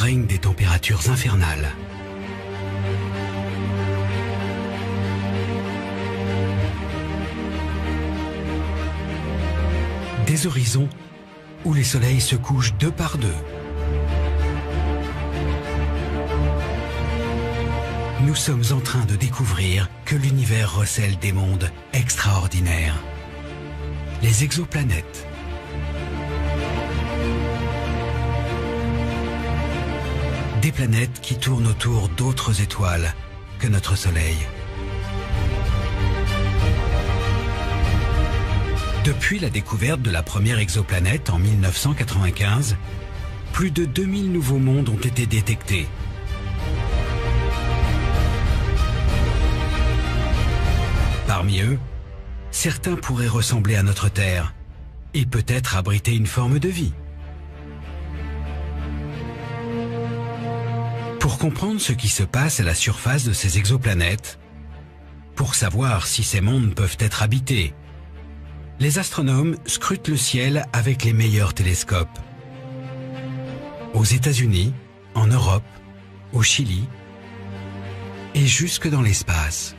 règnent des températures infernales. Des horizons où les soleils se couchent deux par deux. Nous sommes en train de découvrir que l'univers recèle des mondes extraordinaires. Les exoplanètes. Des planètes qui tournent autour d'autres étoiles que notre Soleil. Depuis la découverte de la première exoplanète en 1995, plus de 2000 nouveaux mondes ont été détectés. Parmi eux, certains pourraient ressembler à notre Terre et peut-être abriter une forme de vie. Pour comprendre ce qui se passe à la surface de ces exoplanètes, pour savoir si ces mondes peuvent être habités, les astronomes scrutent le ciel avec les meilleurs télescopes. Aux États-Unis, en Europe, au Chili et jusque dans l'espace.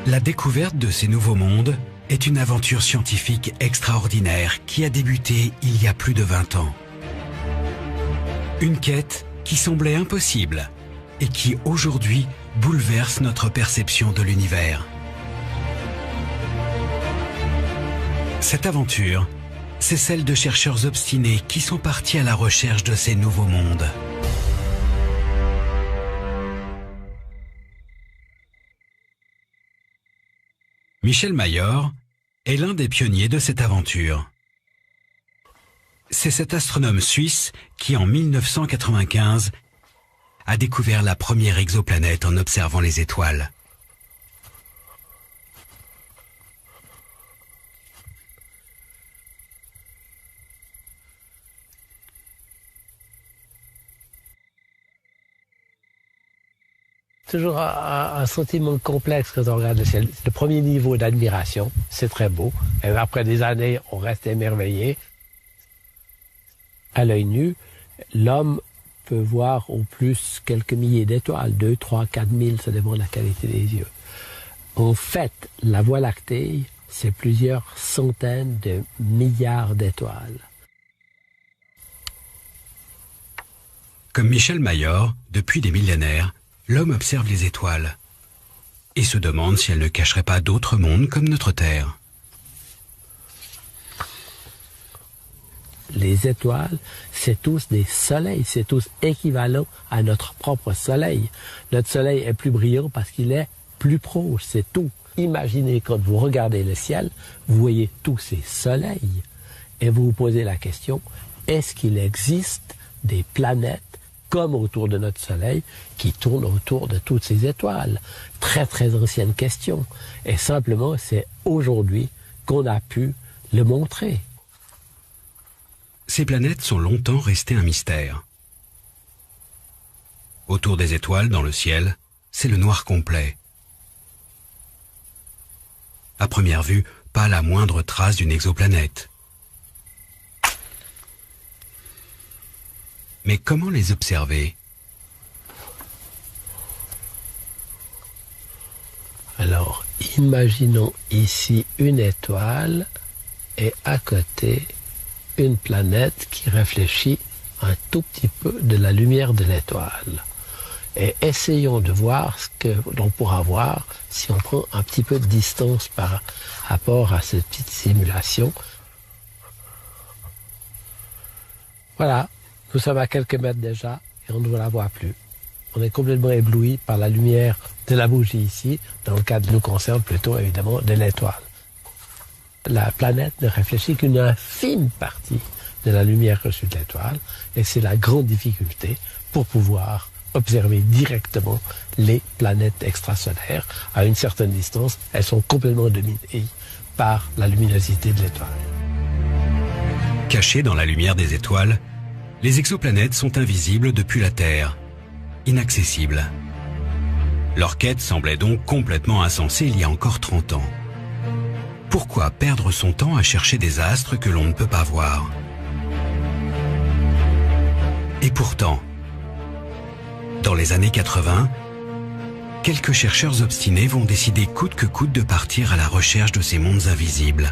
La découverte de ces nouveaux mondes est une aventure scientifique extraordinaire qui a débuté il y a plus de 20 ans. Une quête qui semblait impossible et qui aujourd'hui bouleverse notre perception de l'univers. Cette aventure, c'est celle de chercheurs obstinés qui sont partis à la recherche de ces nouveaux mondes. Michel Mayor est l'un des pionniers de cette aventure. C'est cet astronome suisse qui, en 1995, a découvert la première exoplanète en observant les étoiles. Toujours un sentiment complexe quand on regarde le ciel. Le premier niveau d'admiration, c'est très beau. Et après des années, on reste émerveillé. À l'œil nu, l'homme peut voir au plus quelques milliers d'étoiles, 2, 3, 4 000, ça dépend de la qualité des yeux. En fait, la Voie lactée, c'est plusieurs centaines de milliards d'étoiles. Comme Michel Mayor, depuis des millénaires, l'homme observe les étoiles et se demande si elles ne cacheraient pas d'autres mondes comme notre Terre. Les étoiles, c'est tous des soleils, c'est tous équivalents à notre propre soleil. Notre soleil est plus brillant parce qu'il est plus proche, c'est tout. Imaginez quand vous regardez le ciel, vous voyez tous ces soleils et vous vous posez la question, est-ce qu'il existe des planètes comme autour de notre soleil qui tournent autour de toutes ces étoiles? Très très ancienne question. Et simplement, c'est aujourd'hui qu'on a pu le montrer. Ces planètes sont longtemps restées un mystère. Autour des étoiles, dans le ciel, c'est le noir complet. À première vue, pas la moindre trace d'une exoplanète. Mais comment les observer? Alors, imaginons ici une étoile et à côté une planète qui réfléchit un tout petit peu de la lumière de l'étoile. Et essayons de voir ce que l'on pourra voir si on prend un petit peu de distance par rapport à cette petite simulation. Voilà, nous sommes à quelques mètres déjà et on ne la voit plus. On est complètement ébloui par la lumière de la bougie ici, dans le cas qui nous concerne plutôt évidemment de l'étoile. La planète ne réfléchit qu'une infime partie de la lumière reçue de l'étoile et c'est la grande difficulté pour pouvoir observer directement les planètes extrasolaires. À une certaine distance, elles sont complètement dominées par la luminosité de l'étoile. Cachées dans la lumière des étoiles, les exoplanètes sont invisibles depuis la Terre, inaccessibles. Leur quête semblait donc complètement insensée il y a encore 30 ans. Pourquoi perdre son temps à chercher des astres que l'on ne peut pas voir? Et pourtant, dans les années 80, quelques chercheurs obstinés vont décider coûte que coûte de partir à la recherche de ces mondes invisibles.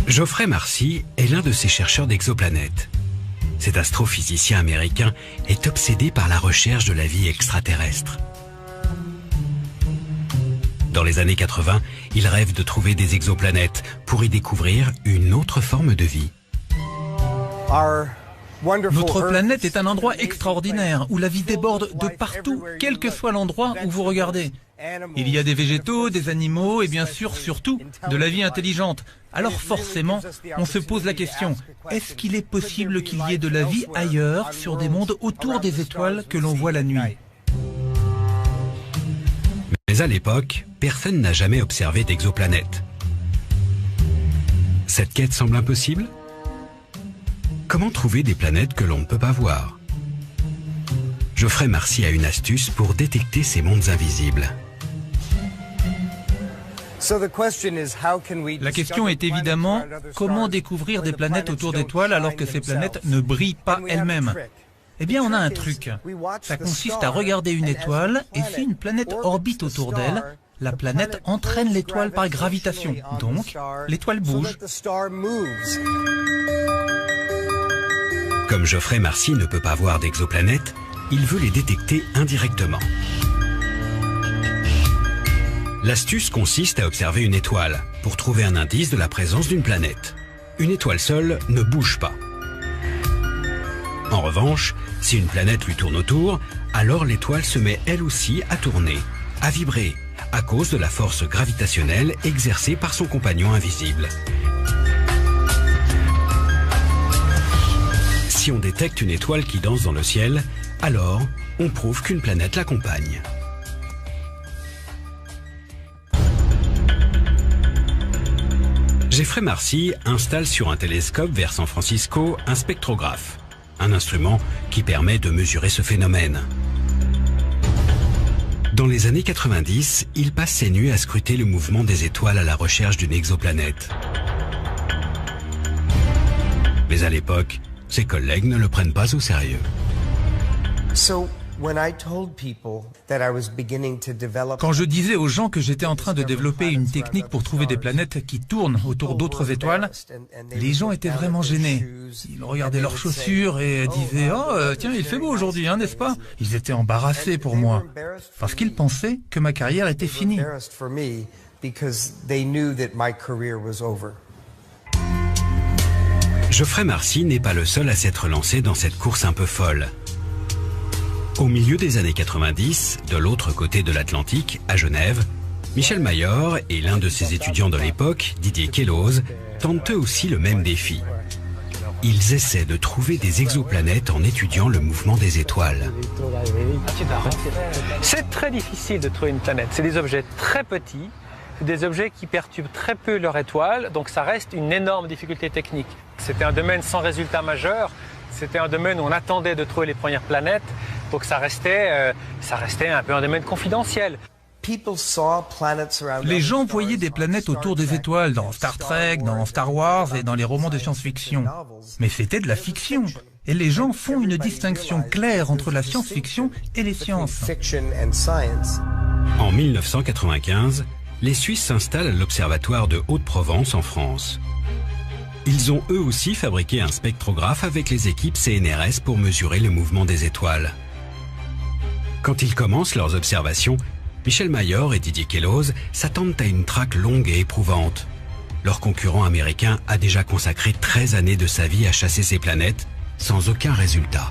Geoffrey Marcy est l'un de ces chercheurs d'exoplanètes. Cet astrophysicien américain est obsédé par la recherche de la vie extraterrestre. Dans les années 80, il rêve de trouver des exoplanètes pour y découvrir une autre forme de vie. Notre planète est un endroit extraordinaire où la vie déborde de partout, quel que soit l'endroit où vous regardez. Il y a des végétaux, des animaux et bien sûr, surtout, de la vie intelligente. Alors forcément, on se pose la question, est-ce qu'il est possible qu'il y ait de la vie ailleurs, sur des mondes autour des étoiles que l'on voit la nuit? Mais à l'époque, personne n'a jamais observé d'exoplanète. Cette quête semble impossible? Comment trouver des planètes que l'on ne peut pas voir? Geoffrey Marcy a une astuce pour détecter ces mondes invisibles. La question est évidemment, comment découvrir des planètes autour d'étoiles alors que ces planètes ne brillent pas elles-mêmes? Eh bien, on a un truc. Ça consiste à regarder une étoile et si une planète orbite autour d'elle, la planète entraîne l'étoile par gravitation. Donc, l'étoile bouge. Comme Geoffrey Marcy ne peut pas voir d'exoplanètes, il veut les détecter indirectement. L'astuce consiste à observer une étoile pour trouver un indice de la présence d'une planète. Une étoile seule ne bouge pas. En revanche, si une planète lui tourne autour, alors l'étoile se met elle aussi à tourner, à vibrer, à cause de la force gravitationnelle exercée par son compagnon invisible. Si on détecte une étoile qui danse dans le ciel, alors on prouve qu'une planète l'accompagne. Geoffrey Marcy installe sur un télescope vers San Francisco un spectrographe, un instrument qui permet de mesurer ce phénomène. Dans les années 90, il passe ses nuits à scruter le mouvement des étoiles à la recherche d'une exoplanète. Mais à l'époque, ses collègues ne le prennent pas au sérieux. Quand je disais aux gens que j'étais en train de développer une technique pour trouver des planètes qui tournent autour d'autres étoiles, les gens étaient vraiment gênés. Ils regardaient leurs chaussures et disaient « Oh, tiens, il fait beau aujourd'hui, hein, n'est-ce pas ?» Ils étaient embarrassés pour moi, parce qu'ils pensaient que ma carrière était finie. Geoffrey Marcy n'est pas le seul à s'être lancé dans cette course un peu folle. Au milieu des années 90, de l'autre côté de l'Atlantique, à Genève, Michel Mayor et l'un de ses étudiants de l'époque, Didier Queloz, tentent eux aussi le même défi. Ils essaient de trouver des exoplanètes en étudiant le mouvement des étoiles. C'est très difficile de trouver une planète. C'est des objets très petits, des objets qui perturbent très peu leur étoile, donc ça reste une énorme difficulté technique. C'était un domaine sans résultat majeur, c'était un domaine où on attendait de trouver les premières planètes, donc ça restait un peu un domaine confidentiel. Les gens voyaient des planètes autour des étoiles dans Star Trek, dans Star Wars et dans les romans de science-fiction. Mais c'était de la fiction. Et les gens font une distinction claire entre la science-fiction et les sciences. En 1995, les Suisses s'installent à l'Observatoire de Haute-Provence en France. Ils ont eux aussi fabriqué un spectrographe avec les équipes CNRS pour mesurer le mouvement des étoiles. Quand ils commencent leurs observations, Michel Mayor et Didier Queloz s'attendent à une traque longue et éprouvante. Leur concurrent américain a déjà consacré 13 années de sa vie à chasser ces planètes, sans aucun résultat.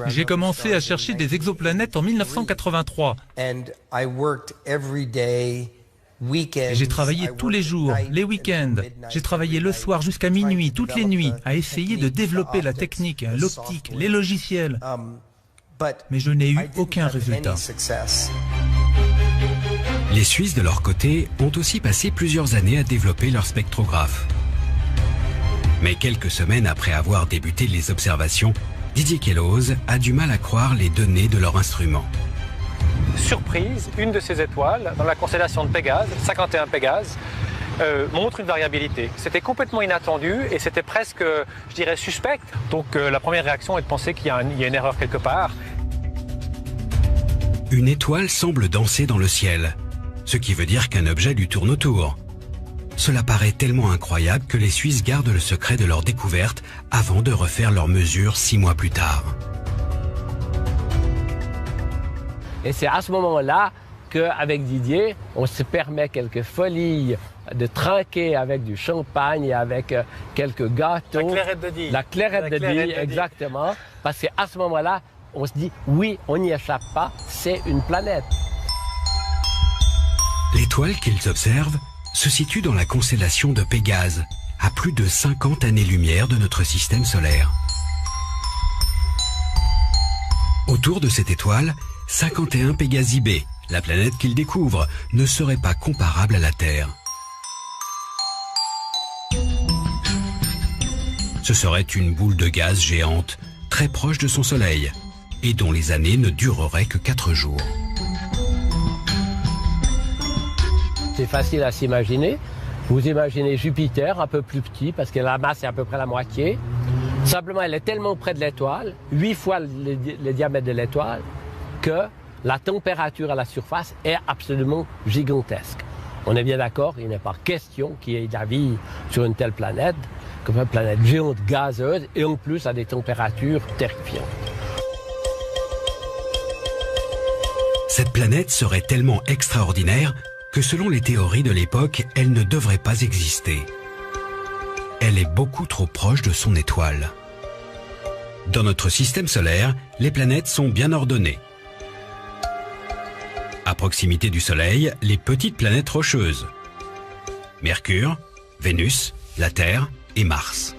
J'ai commencé à chercher des exoplanètes en 1983. J'ai travaillé tous les jours, les week-ends. J'ai travaillé le soir jusqu'à minuit, toutes les nuits, à essayer de développer la technique, l'optique, les logiciels. Mais je n'ai eu aucun résultat. Les Suisses, de leur côté, ont aussi passé plusieurs années à développer leur spectrographe. Mais quelques semaines après avoir débuté les observations, Didier Queloz a du mal à croire les données de leur instrument. Surprise, une de ces étoiles, dans la constellation de Pégase, 51 Pégase, montre une variabilité. C'était complètement inattendu et c'était presque, je dirais, suspect. Donc la première réaction est de penser qu'il y a une erreur quelque part. Une étoile semble danser dans le ciel, ce qui veut dire qu'un objet lui tourne autour. Cela paraît tellement incroyable que les Suisses gardent le secret de leur découverte avant de refaire leurs mesures 6 mois plus tard. Et c'est à ce moment-là qu'avec Didier, on se permet quelques folies de trinquer avec du champagne et avec quelques gâteaux. La clairette de Die. La clairette de Die, exactement. Parce qu'à ce moment-là, on se dit, oui, on n'y échappe pas, c'est une planète. L'étoile qu'ils observent se situe dans la constellation de Pégase, à plus de 50 années-lumière de notre système solaire. Autour de cette étoile, 51 Pégasi B, la planète qu'ils découvrent, ne serait pas comparable à la Terre. Ce serait une boule de gaz géante, très proche de son Soleil, et dont les années ne dureraient que 4 jours. C'est facile à s'imaginer. Vous imaginez Jupiter, un peu plus petit, parce que la masse est à peu près la moitié. Simplement, elle est tellement près de l'étoile, 8 fois le diamètre de l'étoile, que la température à la surface est absolument gigantesque. On est bien d'accord, il n'est pas question qu'il y ait de la vie sur une telle planète, comme une planète géante gazeuse, et en plus à des températures terrifiantes. Cette planète serait tellement extraordinaire que selon les théories de l'époque, elle ne devrait pas exister. Elle est beaucoup trop proche de son étoile. Dans notre système solaire, les planètes sont bien ordonnées. À proximité du Soleil, les petites planètes rocheuses. Mercure, Vénus, la Terre et Mars.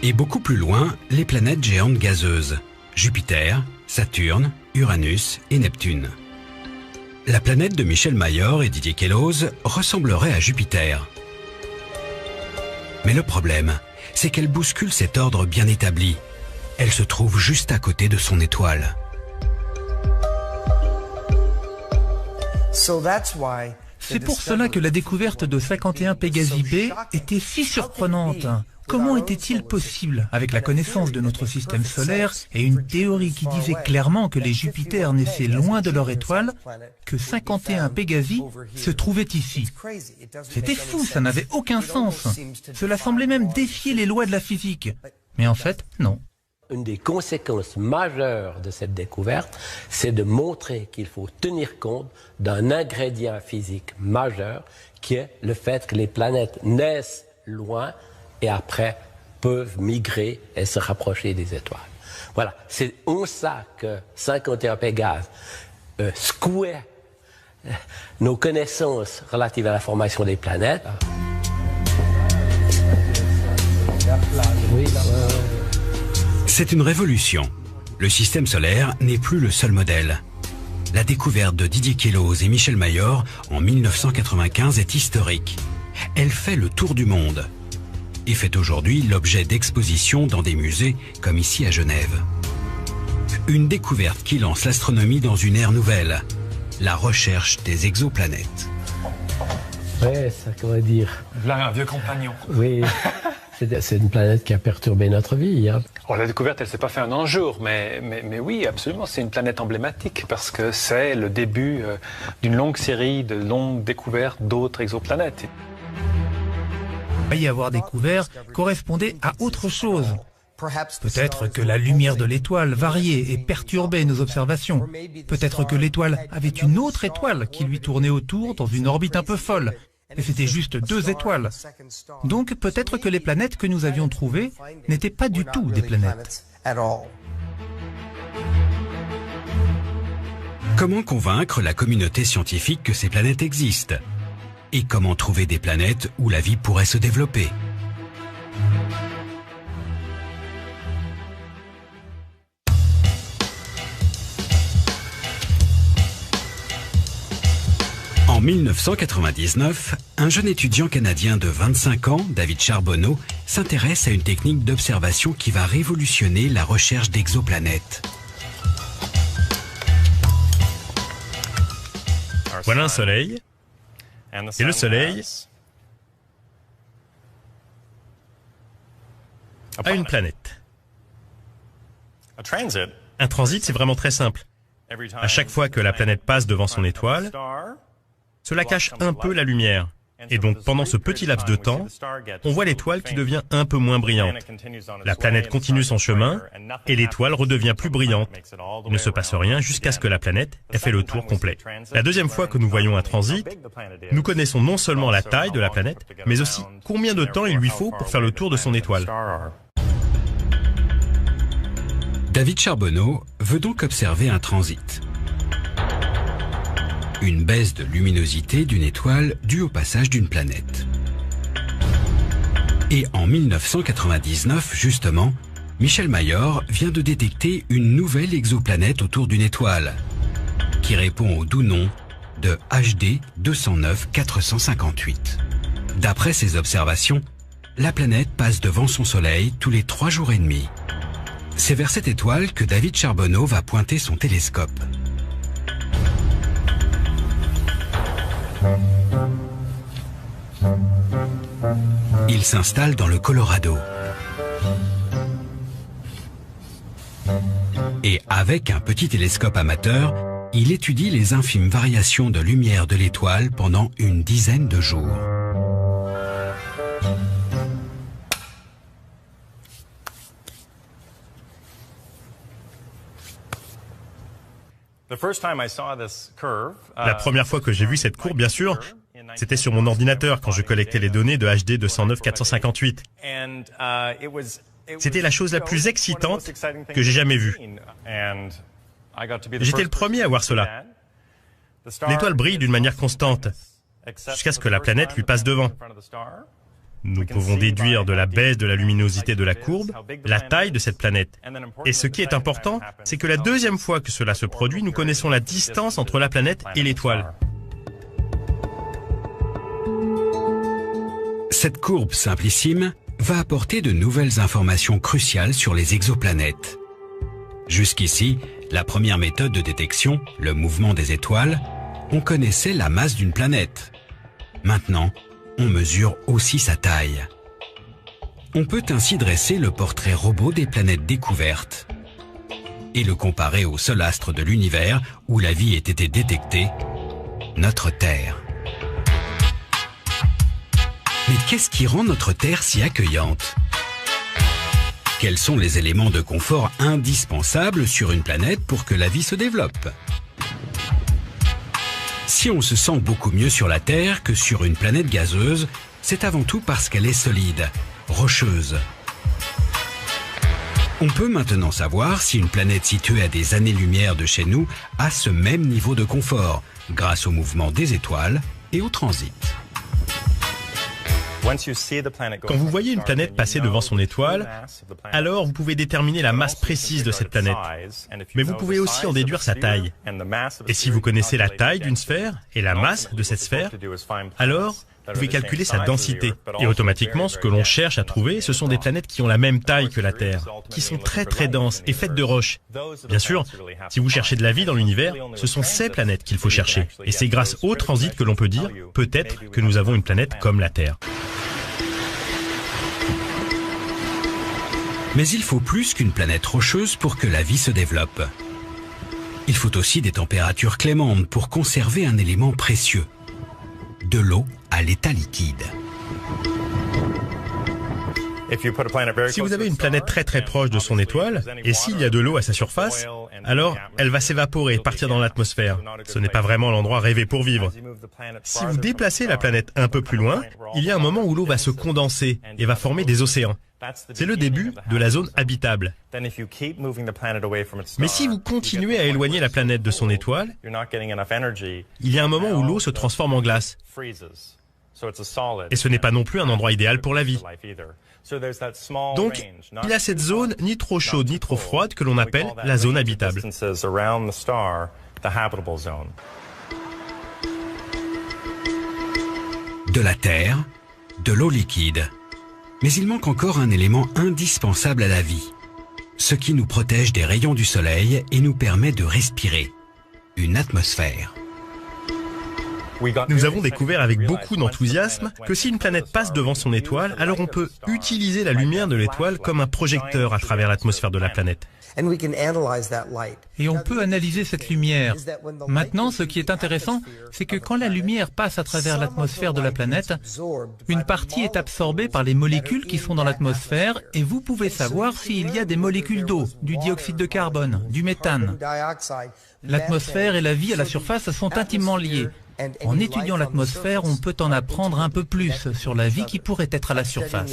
Et beaucoup plus loin, les planètes géantes gazeuses. Jupiter, Saturne, Uranus et Neptune. La planète de Michel Mayor et Didier Queloz ressemblerait à Jupiter. Mais le problème, c'est qu'elle bouscule cet ordre bien établi. Elle se trouve juste à côté de son étoile. C'est pour cela que la découverte de 51 Pégasi B était si surprenante. Comment était-il possible, avec la connaissance de notre système solaire et une théorie qui disait clairement que les Jupiters naissaient loin de leur étoile, que 51 Pégasi se trouvaient ici? C'était fou, ça n'avait aucun sens. Cela semblait même défier les lois de la physique. Mais en fait, non. Une des conséquences majeures de cette découverte, c'est de montrer qu'il faut tenir compte d'un ingrédient physique majeur, qui est le fait que les planètes naissent loin et après peuvent migrer et se rapprocher des étoiles. Voilà, c'est en ça que 51 Pégase secouait nos connaissances relatives à la formation des planètes. C'est une révolution. Le système solaire n'est plus le seul modèle. La découverte de Didier Queloz et Michel Mayor en 1995 est historique. Elle fait le tour du monde et fait aujourd'hui l'objet d'expositions dans des musées comme ici à Genève. Une découverte qui lance l'astronomie dans une ère nouvelle, la recherche des exoplanètes. Oui, ça, comment dire... Là, un vieux compagnon. Oui, c'est une planète qui a perturbé notre vie. Hein. Oh, la découverte, elle ne s'est pas faite en un jour, mais oui, absolument, c'est une planète emblématique parce que c'est le début d'une longue série de longues découvertes d'autres exoplanètes. Y avoir découvert correspondait à autre chose. Peut-être que la lumière de l'étoile variait et perturbait nos observations. Peut-être que l'étoile avait une autre étoile qui lui tournait autour dans une orbite un peu folle. Et c'était juste 2 étoiles. Donc peut-être que les planètes que nous avions trouvées n'étaient pas du tout des planètes. Comment convaincre la communauté scientifique que ces planètes existent? Et comment trouver des planètes où la vie pourrait se développer? En 1999, un jeune étudiant canadien de 25 ans, David Charbonneau, s'intéresse à une technique d'observation qui va révolutionner la recherche d'exoplanètes. Voilà un soleil, et le soleil a une planète. Un transit, c'est vraiment très simple. À chaque fois que la planète passe devant son étoile, cela cache un peu la lumière. Et donc, pendant ce petit laps de temps, on voit l'étoile qui devient un peu moins brillante. La planète continue son chemin et l'étoile redevient plus brillante. Il ne se passe rien jusqu'à ce que la planète ait fait le tour complet. La deuxième fois que nous voyons un transit, nous connaissons non seulement la taille de la planète, mais aussi combien de temps il lui faut pour faire le tour de son étoile. David Charbonneau veut donc observer un transit. Une baisse de luminosité d'une étoile due au passage d'une planète. Et en 1999, justement, Michel Mayor vient de détecter une nouvelle exoplanète autour d'une étoile, qui répond au doux nom de HD 209 458. D'après ses observations, la planète passe devant son Soleil tous les 3 jours et demi. C'est vers cette étoile que David Charbonneau va pointer son télescope. Il s'installe dans le Colorado. Et avec un petit télescope amateur, il étudie les infimes variations de lumière de l'étoile pendant une dizaine de jours. La première fois que j'ai vu cette courbe, bien sûr, c'était sur mon ordinateur quand je collectais les données de HD 209 458. C'était la chose la plus excitante que j'ai jamais vue. J'étais le premier à voir cela. L'étoile brille d'une manière constante, jusqu'à ce que la planète lui passe devant. Nous pouvons déduire de la baisse de la luminosité de la courbe la taille de cette planète. Et ce qui est important, c'est que la deuxième fois que cela se produit, nous connaissons la distance entre la planète et l'étoile. Cette courbe simplissime va apporter de nouvelles informations cruciales sur les exoplanètes. Jusqu'ici, la première méthode de détection, le mouvement des étoiles, on connaissait la masse d'une planète. Maintenant, on mesure aussi sa taille. On peut ainsi dresser le portrait robot des planètes découvertes et le comparer au seul astre de l'univers où la vie ait été détectée, notre Terre. Mais qu'est-ce qui rend notre Terre si accueillante? Quels sont les éléments de confort indispensables sur une planète pour que la vie se développe? Si on se sent beaucoup mieux sur la Terre que sur une planète gazeuse, c'est avant tout parce qu'elle est solide, rocheuse. On peut maintenant savoir si une planète située à des années-lumière de chez nous a ce même niveau de confort, grâce au mouvement des étoiles et au transit. Quand vous voyez une planète passer devant son étoile, alors vous pouvez déterminer la masse précise de cette planète. Mais vous pouvez aussi en déduire sa taille. Et si vous connaissez la taille d'une sphère et la masse de cette sphère, alors vous pouvez calculer sa densité. Et automatiquement, ce que l'on cherche à trouver, ce sont des planètes qui ont la même taille que la Terre, qui sont très très denses et faites de roches. Bien sûr, si vous cherchez de la vie dans l'univers, ce sont ces planètes qu'il faut chercher. Et c'est grâce au transit que l'on peut dire, peut-être que nous avons une planète comme la Terre. Mais il faut plus qu'une planète rocheuse pour que la vie se développe. Il faut aussi des températures clémentes pour conserver un élément précieux, de l'eau à l'état liquide. Si vous avez une planète très très proche de son étoile, et s'il y a de l'eau à sa surface, alors elle va s'évaporer et partir dans l'atmosphère. Ce n'est pas vraiment l'endroit rêvé pour vivre. Si vous déplacez la planète un peu plus loin, il y a un moment où l'eau va se condenser et va former des océans. C'est le début de la zone habitable. Mais si vous continuez à éloigner la planète de son étoile, il y a un moment où l'eau se transforme en glace. Et ce n'est pas non plus un endroit idéal pour la vie. Donc, il y a cette zone ni trop chaude ni trop froide que l'on appelle la zone habitable. de la terre, de l'eau liquide. Mais il manque encore un élément indispensable à la vie, ce qui nous protège des rayons du soleil et nous permet de respirer, une atmosphère. Nous avons découvert avec beaucoup d'enthousiasme que si une planète passe devant son étoile, alors on peut utiliser la lumière de l'étoile comme un projecteur à travers l'atmosphère de la planète. Et on peut analyser cette lumière. Maintenant, ce qui est intéressant, c'est que quand la lumière passe à travers l'atmosphère de la planète, une partie est absorbée par les molécules qui sont dans l'atmosphère et vous pouvez savoir s'il y a des molécules d'eau, du dioxyde de carbone, du méthane. L'atmosphère et la vie à la surface sont intimement liées. En étudiant l'atmosphère, on peut en apprendre un peu plus sur la vie qui pourrait être à la surface.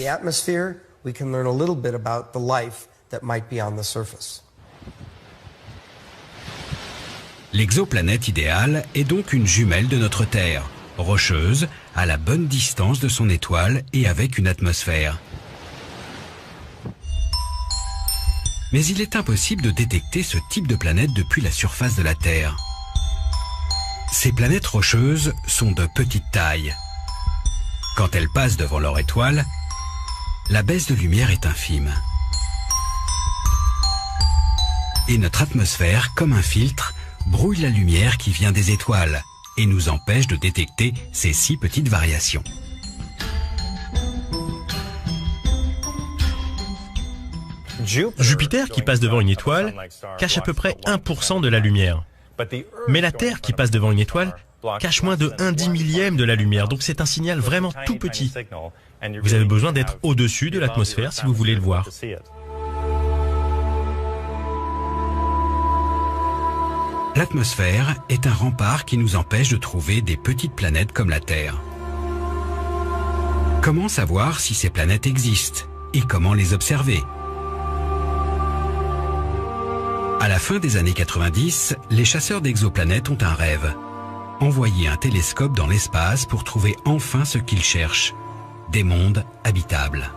L'exoplanète idéale est donc une jumelle de notre Terre, rocheuse, à la bonne distance de son étoile et avec une atmosphère. Mais il est impossible de détecter ce type de planète depuis la surface de la Terre. Ces planètes rocheuses sont de petite taille. Quand elles passent devant leur étoile, la baisse de lumière est infime. Et notre atmosphère, comme un filtre, brouille la lumière qui vient des étoiles et nous empêche de détecter ces si petites variations. Jupiter, qui passe devant une étoile, cache à peu près 1% de la lumière. Mais la Terre, qui passe devant une étoile, cache moins de 1/10 millième de la lumière, donc c'est un signal vraiment tout petit. Vous avez besoin d'être au-dessus de l'atmosphère si vous voulez le voir. L'atmosphère est un rempart qui nous empêche de trouver des petites planètes comme la Terre. Comment savoir si ces planètes existent et comment les observer? À la fin des années 90, les chasseurs d'exoplanètes ont un rêve. Envoyer un télescope dans l'espace pour trouver enfin ce qu'ils cherchent, des mondes habitables.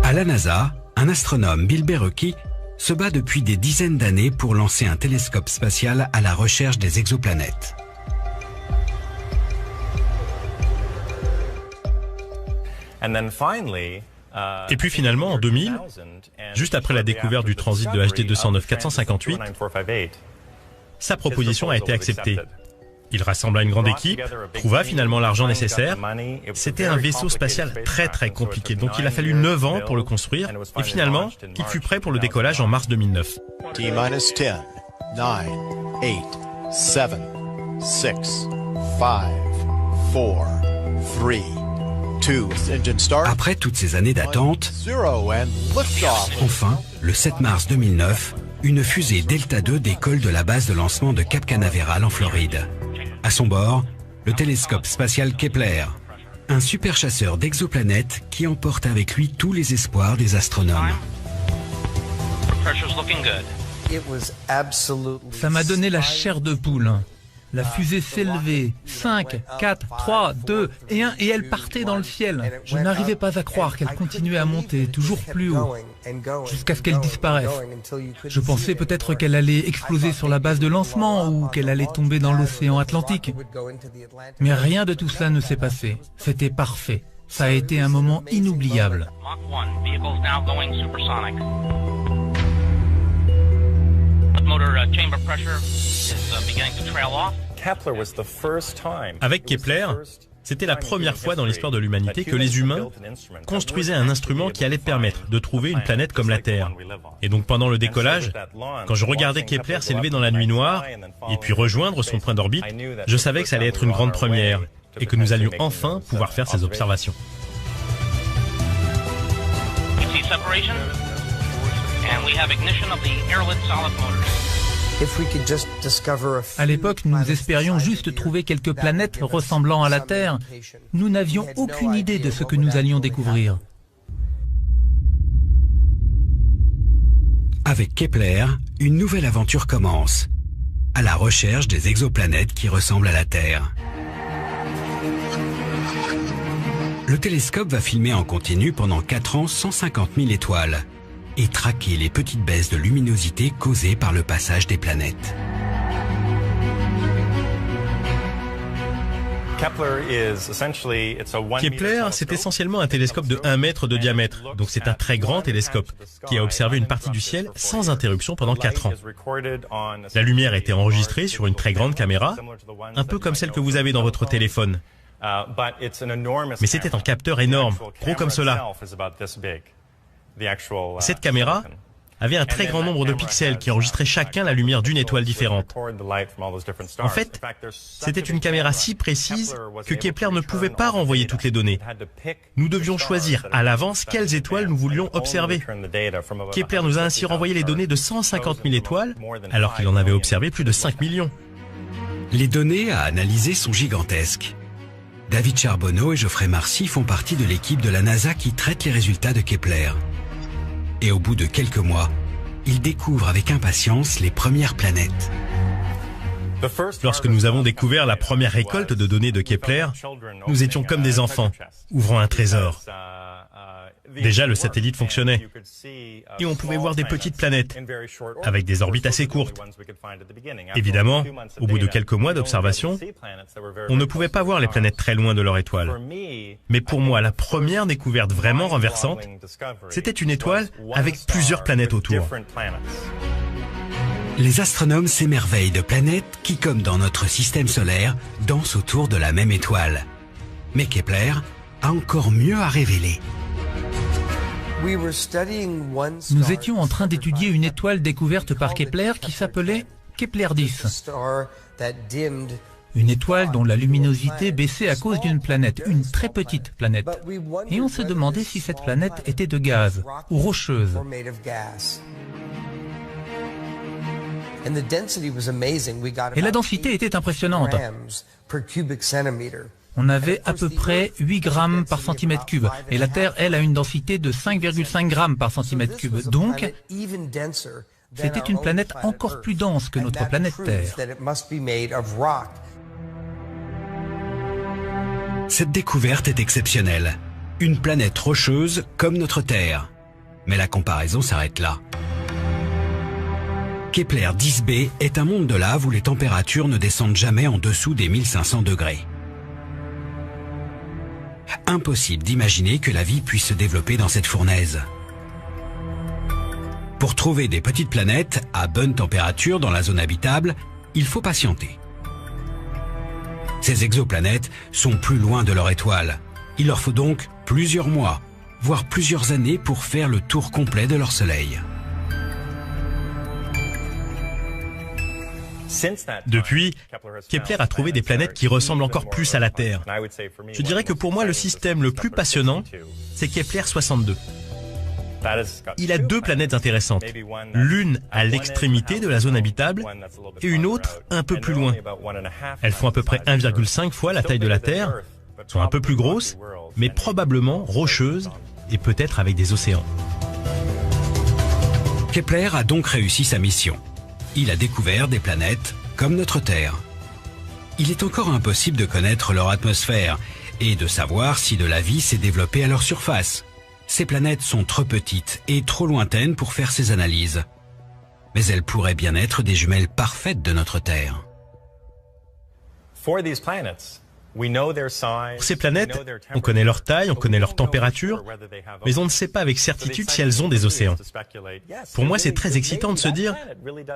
À la NASA, un astronome, Bill Berucki, se bat depuis des dizaines d'années pour lancer un télescope spatial à la recherche des exoplanètes. Et puis finalement, en 2000, juste après la découverte du transit de HD 209 458, sa proposition a été acceptée. Il rassembla une grande équipe, trouva finalement l'argent nécessaire. C'était un vaisseau spatial très compliqué, donc il a fallu 9 ans pour le construire, et finalement, il fut prêt pour le décollage en mars 2009. T-10, 9, 8, 7, 6, 5, 4, 3, 2, engine start. Après toutes ces années d'attente, 0 and liftoff. enfin, le 7 mars 2009, une fusée Delta II décolle de la base de lancement de Cap Canaveral en Floride. À son bord, le télescope spatial Kepler, un super chasseur d'exoplanètes qui emporte avec lui tous les espoirs des astronomes. Ça m'a donné la chair de poule. La fusée s'élevait, 5, 4, 3, 2 et 1, et elle partait dans le ciel. Je n'arrivais pas à croire qu'elle continuait à monter toujours plus haut, jusqu'à ce qu'elle disparaisse. Je pensais peut-être qu'elle allait exploser sur la base de lancement ou qu'elle allait tomber dans l'océan Atlantique. Mais rien de tout cela ne s'est passé. C'était parfait. Ça a été un moment inoubliable. Avec Kepler, c'était la première fois dans l'histoire de l'humanité que les humains construisaient un instrument qui allait permettre de trouver une planète comme la Terre. Et donc pendant le décollage, quand je regardais Kepler s'élever dans la nuit noire et puis rejoindre son point d'orbite, je savais que ça allait être une grande première et que nous allions enfin pouvoir faire ces observations. À l'époque, nous espérions juste trouver quelques planètes ressemblant à la Terre. Nous n'avions aucune idée de ce que nous allions découvrir. Avec Kepler, une nouvelle aventure commence, à la recherche des exoplanètes qui ressemblent à la Terre. Le télescope va filmer en continu pendant 4 ans 150 000 étoiles. et traquer les petites baisses de luminosité causées par le passage des planètes. Kepler, c'est essentiellement un télescope de 1 mètre de diamètre, donc c'est un très grand télescope qui a observé une partie du ciel sans interruption pendant 4 ans. La lumière a été enregistrée sur une très grande caméra, un peu comme celle que vous avez dans votre téléphone. Mais c'était un capteur énorme, gros comme cela. Cette caméra avait un très grand nombre de pixels qui enregistraient chacun la lumière d'une étoile différente. En fait, c'était une caméra si précise que Kepler ne pouvait pas renvoyer toutes les données. Nous devions choisir à l'avance quelles étoiles nous voulions observer. Kepler nous a ainsi renvoyé les données de 150 000 étoiles, alors qu'il en avait observé plus de 5 millions. Les données à analyser sont gigantesques. David Charbonneau et Geoffrey Marcy font partie de l'équipe de la NASA qui traite les résultats de Kepler. Et au bout de quelques mois, ils découvrent avec impatience les premières planètes. Lorsque nous avons découvert la première récolte de données de Kepler, nous étions comme des enfants, ouvrant un trésor. Déjà, le satellite fonctionnait, et on pouvait voir des petites planètes, avec des orbites assez courtes. Évidemment, au bout de quelques mois d'observation, on ne pouvait pas voir les planètes très loin de leur étoile. Mais pour moi, la première découverte vraiment renversante, c'était une étoile avec plusieurs planètes autour. Les astronomes s'émerveillent de planètes qui, comme dans notre système solaire, dansent autour de la même étoile. Mais Kepler a encore mieux à révéler. Nous étions en train d'étudier une étoile découverte par Kepler qui s'appelait Kepler 10. Une étoile dont la luminosité baissait à cause d'une planète, une très petite planète. Et on se demandait si cette planète était de gaz ou rocheuse. Et la densité était impressionnante. On avait à peu près 8 grammes par centimètre cube. Et la Terre, elle, a une densité de 5,5 grammes par centimètre cube. Donc, c'était une planète encore plus dense que notre planète Terre. Cette découverte est exceptionnelle. Une planète rocheuse comme notre Terre. Mais la comparaison s'arrête là. Kepler 10b est un monde de lave où les températures ne descendent jamais en dessous des 1500 degrés. Impossible d'imaginer que la vie puisse se développer dans cette fournaise. Pour trouver des petites planètes à bonne température dans la zone habitable, il faut patienter. Ces exoplanètes sont plus loin de leur étoile. Il leur faut donc plusieurs mois, voire plusieurs années pour faire le tour complet de leur Soleil. Depuis, Kepler a trouvé des planètes qui ressemblent encore plus à la Terre. Je dirais que pour moi, le système le plus passionnant, c'est Kepler 62. Il a 2 planètes intéressantes, l'une à l'extrémité de la zone habitable et une autre un peu plus loin. Elles font à peu près 1,5 fois la taille de la Terre, sont un peu plus grosses, mais probablement rocheuses et peut-être avec des océans. Kepler a donc réussi sa mission. Il a découvert des planètes comme notre Terre. Il est encore impossible de connaître leur atmosphère et de savoir si de la vie s'est développée à leur surface. Ces planètes sont trop petites et trop lointaines pour faire ces analyses. Mais elles pourraient bien être des jumelles parfaites de notre Terre. Pour ces planètes, on connaît leur taille, on connaît leur température, mais on ne sait pas avec certitude si elles ont des océans. Pour moi, c'est très excitant de se dire,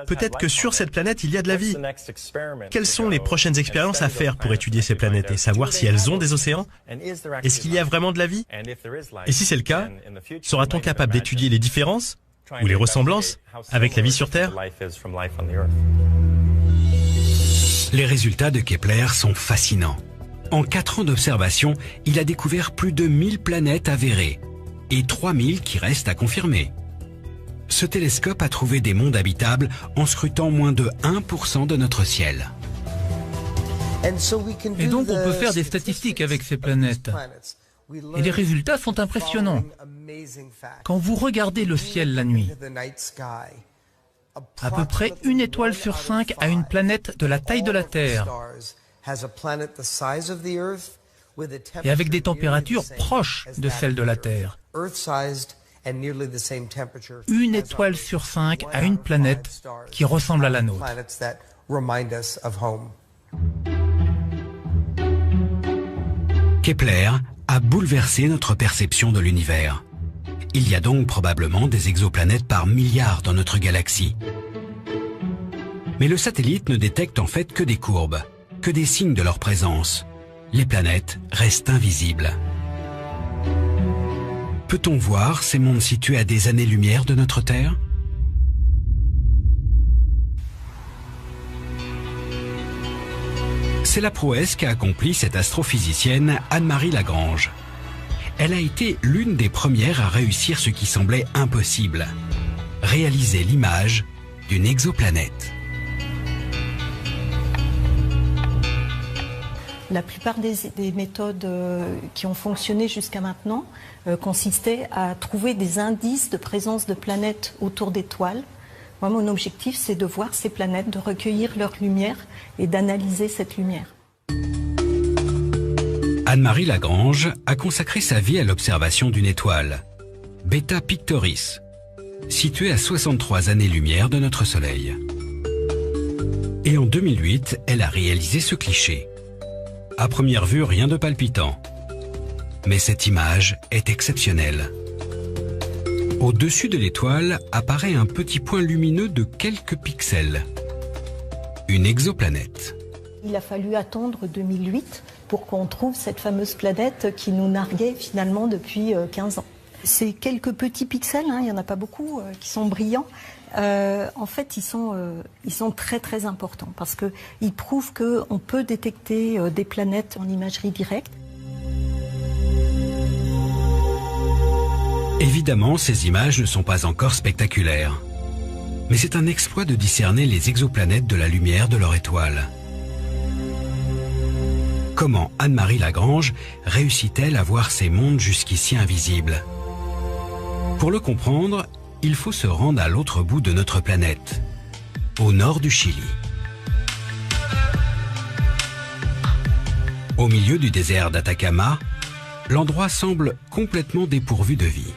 peut-être que sur cette planète, il y a de la vie. Quelles sont les prochaines expériences à faire pour étudier ces planètes et savoir si elles ont des océans? Est-ce qu'il y a vraiment de la vie? Et si c'est le cas, sera-t-on capable d'étudier les différences ou les ressemblances avec la vie sur Terre? Les résultats de Kepler sont fascinants. En 4 ans d'observation, il a découvert plus de 1000 planètes avérées et 3000 qui restent à confirmer. Ce télescope a trouvé des mondes habitables en scrutant moins de 1% de notre ciel. Et donc on peut faire des statistiques avec ces planètes. Et les résultats sont impressionnants. Quand vous regardez le ciel la nuit, à peu près 1 étoile sur 5 a une planète de la taille de la Terre et avec des températures proches de celles de la Terre. Une étoile sur 5 a une planète qui ressemble à la nôtre. Kepler a bouleversé notre perception de l'univers. Il y a donc probablement des exoplanètes par milliards dans notre galaxie. Mais le satellite ne détecte en fait que des courbes, que des signes de leur présence. Les planètes restent invisibles. Peut-on voir ces mondes situés à des années-lumière de notre Terre ? C'est la prouesse qu'a accomplie cette astrophysicienne Anne-Marie Lagrange. Elle a été l'une des premières à réussir ce qui semblait impossible, réaliser l'image d'une exoplanète. La plupart des méthodes qui ont fonctionné jusqu'à maintenant consistaient à trouver des indices de présence de planètes autour d'étoiles. Moi, mon objectif, c'est de voir ces planètes, de recueillir leur lumière et d'analyser cette lumière. Anne-Marie Lagrange a consacré sa vie à l'observation d'une étoile, Beta Pictoris, située à 63 années-lumière de notre Soleil. Et en 2008, elle a réalisé ce cliché. À première vue, rien de palpitant. Mais cette image est exceptionnelle. Au-dessus de l'étoile apparaît un petit point lumineux de quelques pixels. Une exoplanète. Il a fallu attendre 2008 pour qu'on trouve cette fameuse planète qui nous narguait finalement depuis 15 ans. Ces quelques petits pixels, il n'y en a pas beaucoup, qui sont brillants, en fait ils sont très très importants parce qu'ils prouvent qu'on peut détecter des planètes en imagerie directe. Évidemment, ces images ne sont pas encore spectaculaires. Mais c'est un exploit de discerner les exoplanètes de la lumière de leur étoile. Comment Anne-Marie Lagrange réussit-elle à voir ces mondes jusqu'ici invisibles? Pour le comprendre, il faut se rendre à l'autre bout de notre planète, au nord du Chili. Au milieu du désert d'Atacama, l'endroit semble complètement dépourvu de vie.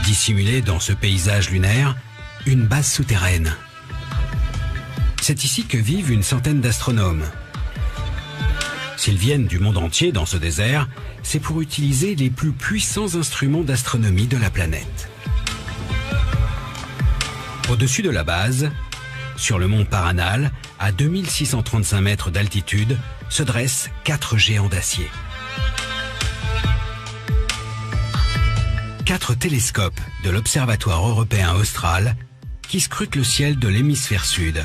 Dissimulée dans ce paysage lunaire, une base souterraine. C'est ici que vivent une centaine d'astronomes. S'ils viennent du monde entier dans ce désert, c'est pour utiliser les plus puissants instruments d'astronomie de la planète. Au-dessus de la base, sur le mont Paranal, à 2635 mètres d'altitude, se dressent 4 géants d'acier. 4 télescopes de l'Observatoire européen austral qui scrutent le ciel de l'hémisphère sud.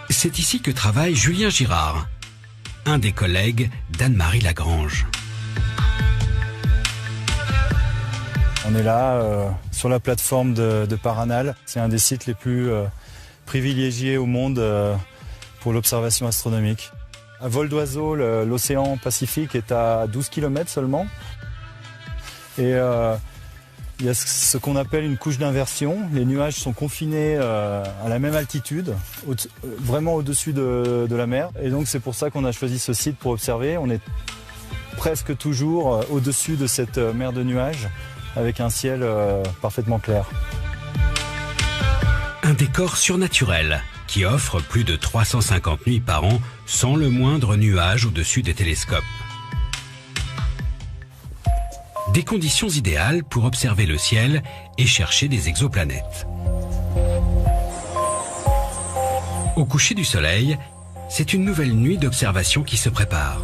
C'est ici que travaille Julien Girard, un des collègues d'Anne-Marie Lagrange. On est là sur la plateforme de Paranal. C'est un des sites les plus privilégiés au monde pour l'observation astronomique. À vol d'oiseau, l'océan Pacifique est à 12 km seulement. Et il y a ce qu'on appelle une couche d'inversion. Les nuages sont confinés à la même altitude, vraiment au-dessus de la mer. Et donc c'est pour ça qu'on a choisi ce site pour observer. On est presque toujours au-dessus de cette mer de nuages, avec un ciel parfaitement clair. Un décor surnaturel qui offre plus de 350 nuits par an sans le moindre nuage au-dessus des télescopes. Des conditions idéales pour observer le ciel et chercher des exoplanètes. Au coucher du soleil, c'est une nouvelle nuit d'observation qui se prépare.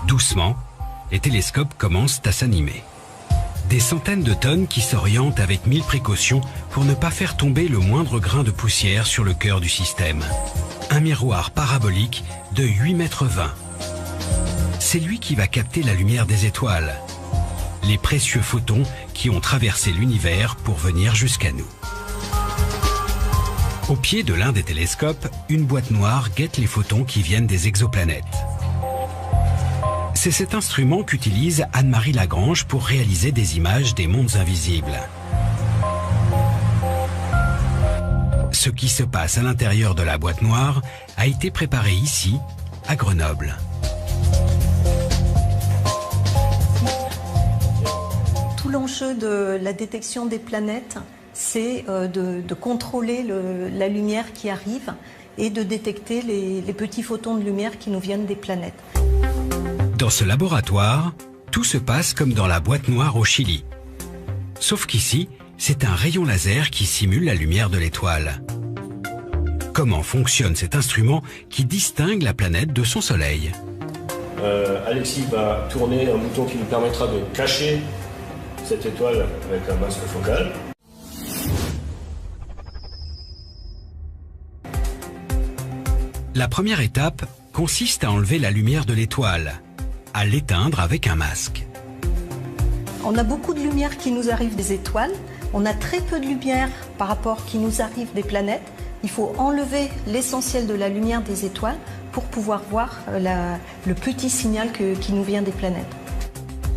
Doucement, les télescopes commencent à s'animer. Des centaines de tonnes qui s'orientent avec 1000 précautions pour ne pas faire tomber le moindre grain de poussière sur le cœur du système. Un miroir parabolique de 8,20 mètres. C'est lui qui va capter la lumière des étoiles, les précieux photons qui ont traversé l'univers pour venir jusqu'à nous. Au pied de l'un des télescopes, une boîte noire guette les photons qui viennent des exoplanètes. C'est cet instrument qu'utilise Anne-Marie Lagrange pour réaliser des images des mondes invisibles. Ce qui se passe à l'intérieur de la boîte noire a été préparé ici, à Grenoble. Tout l'enjeu de la détection des planètes, c'est de contrôler la lumière qui arrive et de détecter les petits photons de lumière qui nous viennent des planètes. Dans ce laboratoire, tout se passe comme dans la boîte noire au Chili. Sauf qu'ici, c'est un rayon laser qui simule la lumière de l'étoile. Comment fonctionne cet instrument qui distingue la planète de son soleil? Alexis va tourner un bouton qui nous permettra de cacher cette étoile avec un masque focal. La première étape consiste à enlever la lumière de l'étoile, à l'éteindre avec un masque. On a beaucoup de lumière qui nous arrive des étoiles, on a très peu de lumière par rapport qui nous arrive des planètes. Il faut enlever l'essentiel de la lumière des étoiles pour pouvoir voir le petit signal qui nous vient des planètes.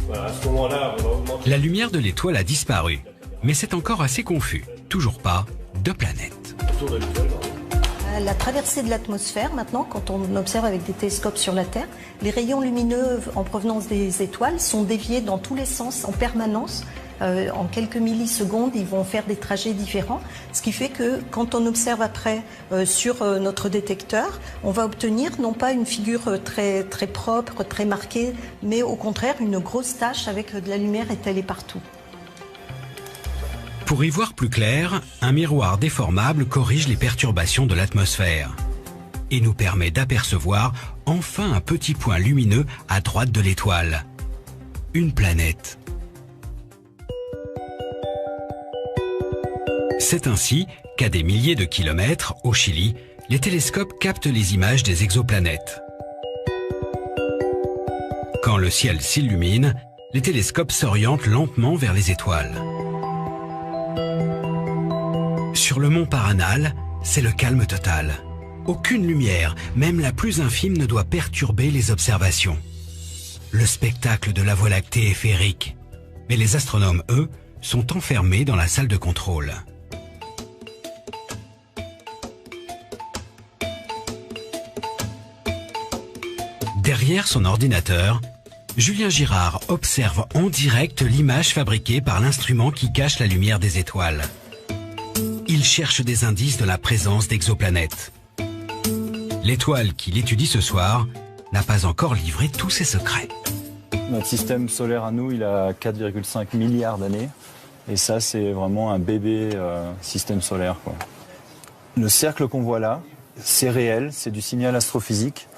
Voilà, à ce moment-là, on va augmenter. La lumière de l'étoile a disparu, mais c'est encore assez confus. Toujours pas de planète. Autour de l'étoile, pardon. La traversée de l'atmosphère, maintenant, quand on observe avec des télescopes sur la Terre, les rayons lumineux en provenance des étoiles sont déviés dans tous les sens en permanence. En quelques millisecondes, ils vont faire des trajets différents, ce qui fait que quand on observe après sur notre détecteur, on va obtenir non pas une figure très, très propre, très marquée, mais au contraire une grosse tache avec de la lumière étalée partout. Pour y voir plus clair, un miroir déformable corrige les perturbations de l'atmosphère et nous permet d'apercevoir enfin un petit point lumineux à droite de l'étoile. Une planète. C'est ainsi qu'à des milliers de kilomètres, au Chili, les télescopes captent les images des exoplanètes. Quand le ciel s'illumine, les télescopes s'orientent lentement vers les étoiles. Sur le mont Paranal, c'est le calme total. Aucune lumière, même la plus infime, ne doit perturber les observations. Le spectacle de la Voie lactée est féerique. Mais les astronomes, eux, sont enfermés dans la salle de contrôle. Derrière son ordinateur, Julien Girard observe en direct l'image fabriquée par l'instrument qui cache la lumière des étoiles. Il cherche des indices de la présence d'exoplanètes. L'étoile qu'il étudie ce soir n'a pas encore livré tous ses secrets. Notre système solaire à nous, il a 4,5 milliards d'années. Et ça, c'est vraiment un bébé système solaire, quoi. Le cercle qu'on voit là, c'est réel, c'est du signal astrophysique.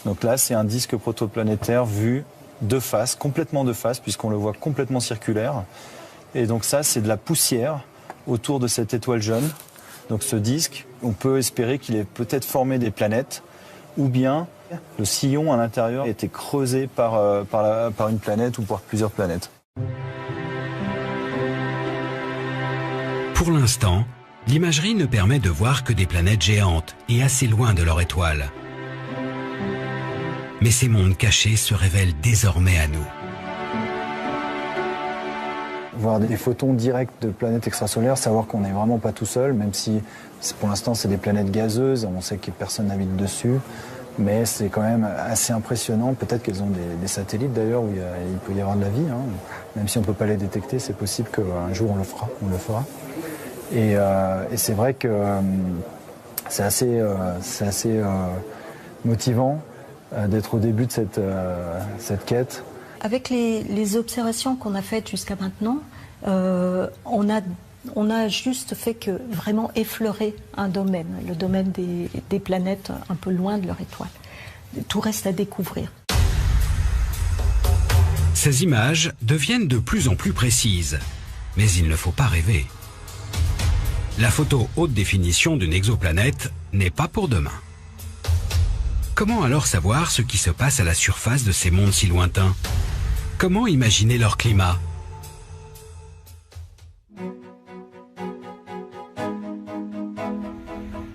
Donc là, c'est un disque protoplanétaire vu de face, complètement de face, puisqu'on le voit complètement circulaire. Et donc ça, c'est de la poussière autour de cette étoile jaune. Donc ce disque, on peut espérer qu'il ait peut-être formé des planètes, ou bien le sillon à l'intérieur a été creusé par une planète ou par plusieurs planètes. Pour l'instant, l'imagerie ne permet de voir que des planètes géantes et assez loin de leur étoile. Mais ces mondes cachés se révèlent désormais à nous. Voir des photons directs de planètes extrasolaires, savoir qu'on n'est vraiment pas tout seul, même si pour l'instant c'est des planètes gazeuses, on sait que personne n'habite dessus, mais c'est quand même assez impressionnant. Peut-être qu'elles ont des satellites d'ailleurs où il peut y avoir de la vie, hein. Même si on ne peut pas les détecter, c'est possible qu'un jour on le fera. Et c'est vrai que c'est assez motivant d'être au début de cette quête. Avec les observations qu'on a faites jusqu'à maintenant, on a juste fait que vraiment effleurer un domaine, le domaine des planètes un peu loin de leur étoile. Tout reste à découvrir. Ces images deviennent de plus en plus précises, mais il ne faut pas rêver. La photo haute définition d'une exoplanète n'est pas pour demain. Comment alors savoir ce qui se passe à la surface de ces mondes si lointains? Comment imaginer leur climat?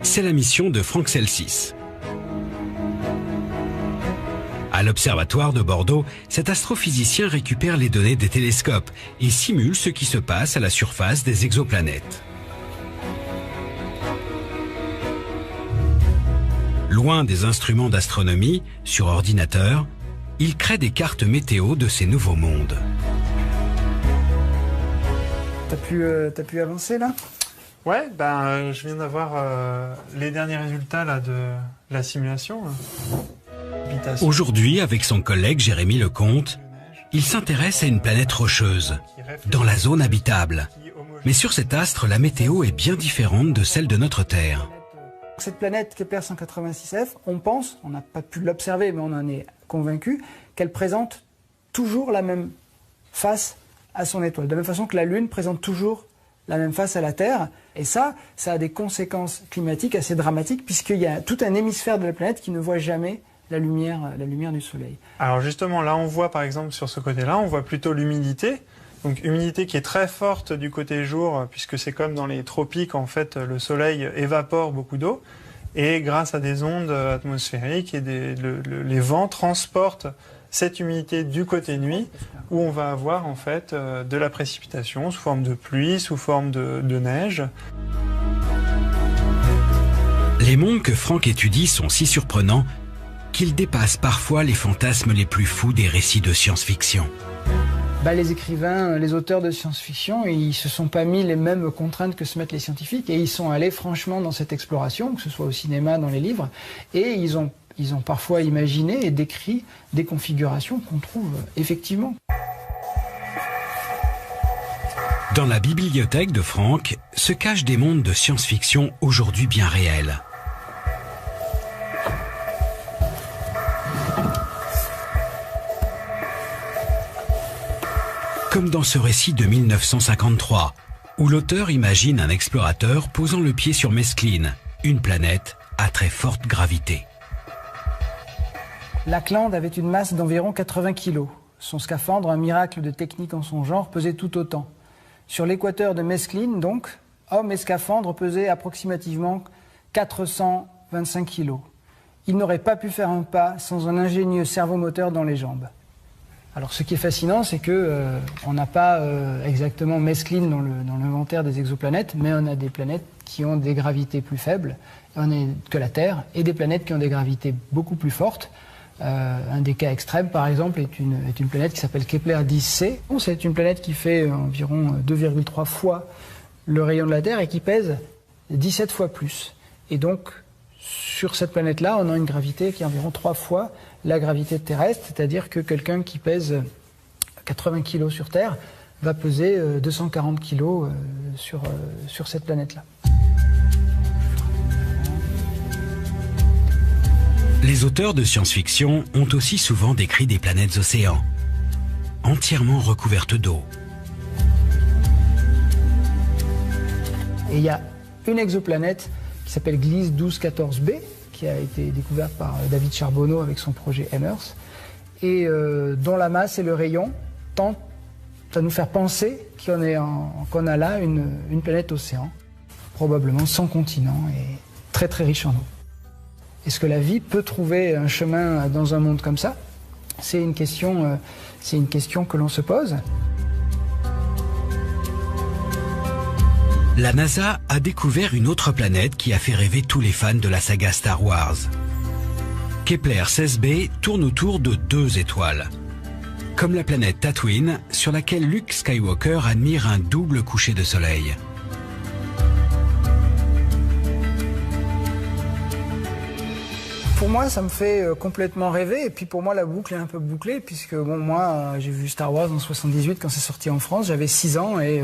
C'est la mission de Franck Celsis. À l'Observatoire de Bordeaux, cet astrophysicien récupère les données des télescopes et simule ce qui se passe à la surface des exoplanètes. Loin des instruments d'astronomie, sur ordinateur, il crée des cartes météo de ces nouveaux mondes. T'as pu avancer là? Ouais, je viens d'avoir les derniers résultats là, de la simulation. Aujourd'hui, avec son collègue Jérémy Lecomte, il s'intéresse à une planète rocheuse, dans la zone habitable. Mais sur cet astre, la météo est bien différente de celle de notre Terre. Cette planète Kepler 186f, on pense, on n'a pas pu l'observer, mais on en est convaincu, qu'elle présente toujours la même face à son étoile. De la même façon que la Lune présente toujours la même face à la Terre. Et ça a des conséquences climatiques assez dramatiques, puisqu'il y a tout un hémisphère de la planète qui ne voit jamais la lumière du Soleil. Alors justement, là on voit par exemple sur ce côté-là, on voit plutôt l'humidité. Donc humidité qui est très forte du côté jour, puisque c'est comme dans les tropiques, en fait, le Soleil évapore beaucoup d'eau. Et grâce à des ondes atmosphériques et les vents transportent cette humidité du côté nuit, où on va avoir en fait de la précipitation sous forme de pluie, sous forme de neige. Les mondes que Franck étudie sont si surprenants qu'ils dépassent parfois les fantasmes les plus fous des récits de science-fiction. Les écrivains, les auteurs de science-fiction, ils se sont pas mis les mêmes contraintes que se mettent les scientifiques, et ils sont allés franchement dans cette exploration, que ce soit au cinéma, dans les livres, et ils ont parfois imaginé et décrit des configurations qu'on trouve effectivement. Dans la bibliothèque de Franck se cachent des mondes de science-fiction aujourd'hui bien réels. Comme dans ce récit de 1953, où l'auteur imagine un explorateur posant le pied sur Mescline, une planète à très forte gravité. Lackland avait une masse d'environ 80 kg. Son scaphandre, un miracle de technique en son genre, pesait tout autant. Sur l'équateur de Mescline, donc, homme et scaphandre pesaient approximativement 425 kg. Il n'aurait pas pu faire un pas sans un ingénieux servomoteur dans les jambes. Alors ce qui est fascinant, c'est que on n'a pas exactement Mescline dans l'inventaire des exoplanètes, mais on a des planètes qui ont des gravités plus faibles que la Terre, et des planètes qui ont des gravités beaucoup plus fortes. Un des cas extrêmes, par exemple, est une planète qui s'appelle Kepler 10c. C'est une planète qui fait environ 2,3 fois le rayon de la Terre et qui pèse 17 fois plus. Et donc, sur cette planète-là, on a une gravité qui est environ 3 fois la gravité terrestre, c'est-à-dire que quelqu'un qui pèse 80 kg sur Terre va peser 240 kg sur cette planète-là. Les auteurs de science-fiction ont aussi souvent décrit des planètes océans, entièrement recouvertes d'eau. Et il y a une exoplanète qui s'appelle Gliese 1214b, qui a été découverte par David Charbonneau avec son projet Emers, et dont la masse et le rayon tentent à nous faire penser qu'on a là une planète océan, probablement sans continent et très très riche en eau. Est-ce que la vie peut trouver un chemin dans un monde comme ça? C'est une question que l'on se pose. La NASA a découvert une autre planète qui a fait rêver tous les fans de la saga Star Wars. Kepler 16b tourne autour de 2 étoiles, comme la planète Tatooine sur laquelle Luke Skywalker admire un double coucher de soleil. Pour moi, ça me fait complètement rêver, et puis pour moi, la boucle est un peu bouclée, puisque bon, moi, j'ai vu Star Wars en 78 quand c'est sorti en France, j'avais 6 ans, et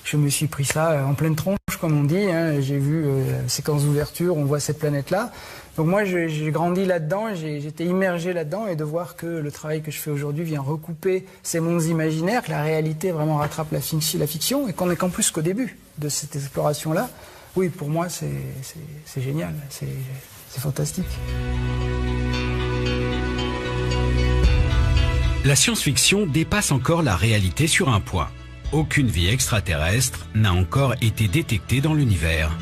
je me suis pris ça en pleine tronche, comme on dit, hein. J'ai vu séquence d'ouverture, on voit cette planète-là. Donc moi, j'ai grandi là-dedans, j'étais immergé là-dedans, et de voir que le travail que je fais aujourd'hui vient recouper ces mondes imaginaires, que la réalité vraiment rattrape la fiction, et qu'on n'est qu'en plus qu'au début de cette exploration-là, oui, pour moi, c'est génial, c'est fantastique. La science-fiction dépasse encore la réalité sur un point. Aucune vie extraterrestre n'a encore été détectée dans l'univers.